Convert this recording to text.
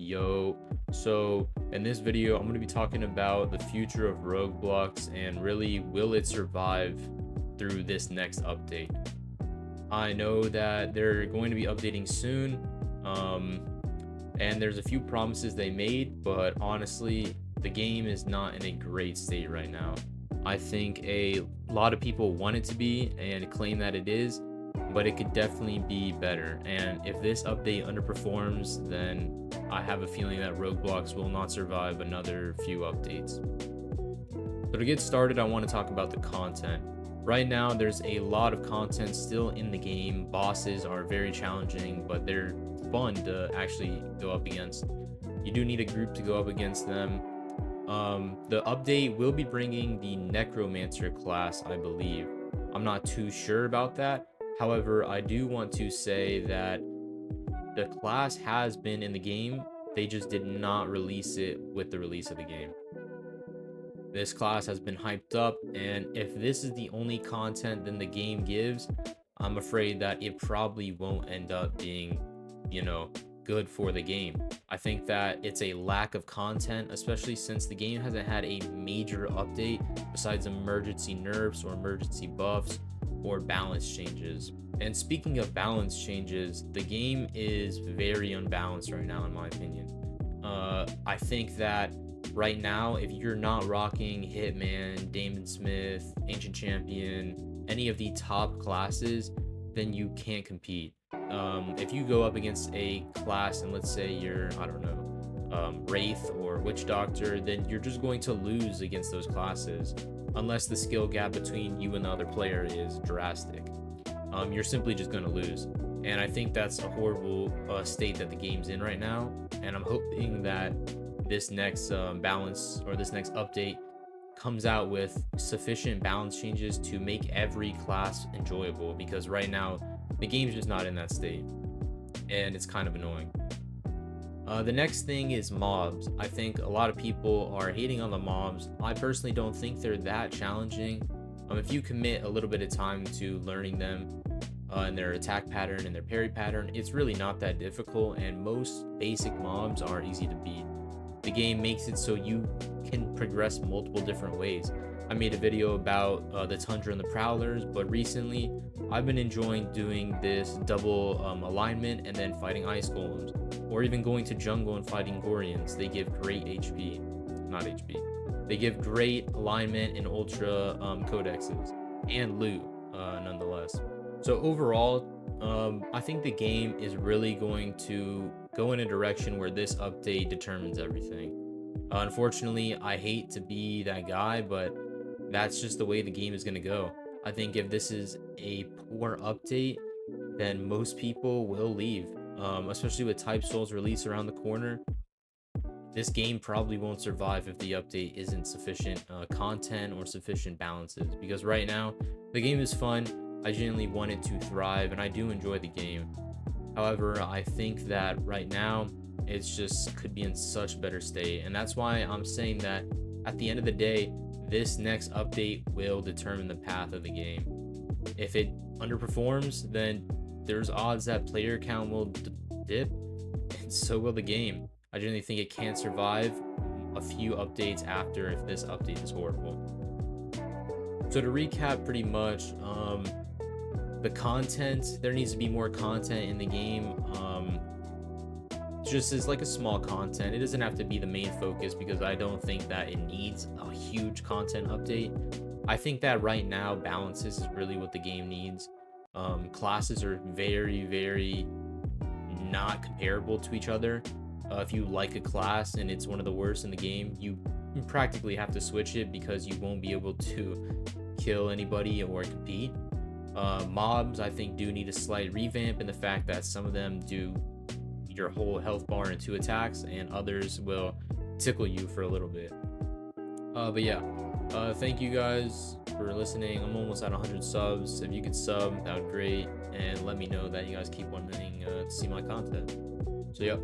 Yo, so in this video, I'm going to be talking about the future of Rogueblox and really will it survive through this next update. I know that they're going to be updating soon, and there's a few promises they made, but honestly, the game is not in a great state right now. I think a lot of people want it to be and claim that it is, but it could definitely be better. And if this update underperforms, then I have a feeling that Rogueblox will not survive another few updates. So to get started, I want to talk about the content. Right now, there's a lot of content still in the game. Bosses are very challenging, but they're fun to actually go up against. You do need a group to go up against them. The update will be bringing the Necromancer class, I believe. I'm not too sure about that. However, I do want to say that the class has been in the game. They just did not release it with the release of the game. This class has been hyped up, and if this is the only content then the game gives, I'm afraid that it probably won't end up being, good for the game. I think that it's a lack of content, especially since the game hasn't had a major update besides emergency nerfs or emergency buffs or balance changes. And speaking of balance changes, the game is very unbalanced right now in my opinion. I think that right now, if you're not rocking Hitman, Damon Smith, Ancient Champion, any of the top classes, then you can't compete. If you go up against a class and let's say you're, I don't know, Wraith or Witch Doctor, then you're just going to lose against those classes unless the skill gap between you and the other player is drastic. You're simply just going to lose. And I think that's a horrible state that the game's in right now. And I'm hoping that this next balance or this next update comes out with sufficient balance changes to make every class enjoyable, because right now the game's just not in that state and it's kind of annoying. The next thing is mobs. I think a lot of people are hating on the mobs. I personally don't think they're that challenging. If you commit a little bit of time to learning them and their attack pattern and their parry pattern, it's really not that difficult, and most basic mobs are easy to beat. The game makes it so you can progress multiple different ways. I made a video about the Tundra and the Prowlers, but recently I've been enjoying doing this double alignment and then fighting ice golems, or even going to jungle and fighting Gorians. They give great HP, not HP. They give great alignment and ultra codexes and loot nonetheless. So overall, I think the game is really going to go in a direction where this update determines everything. Unfortunately, I hate to be that guy, but that's just the way the game is going to go. I think if this is a poor update, then most people will leave, especially with Type Soul's release around the corner. This game probably won't survive if the update isn't sufficient content or sufficient balances, because right now the game is fun. I genuinely want it to thrive and I do enjoy the game. However, I think that right now it's just could be in such better state, and that's why I'm saying that at the end of the day, this next update will determine the path of the game. If it underperforms, then there's odds that player count will dip, and so will the game. I genuinely think it can't survive a few updates after if this update is horrible. So to recap, pretty much, the content, there needs to be more content in the game. Just as like a small content, it doesn't have to be the main focus, because I don't think that it needs a huge content update. I think that right now balances is really what the game needs. Classes are very not comparable to each other. If you like a class and it's one of the worst in the game, you practically have to switch it because you won't be able to kill anybody or compete. Mobs, I think, do need a slight revamp in the fact that some of them do your whole health bar in 2 attacks and others will tickle you for a little bit. But yeah, thank you guys for listening. I'm almost at 100 subs. If you could sub, that would be great, and let me know that you guys keep wanting to see my content. So yeah.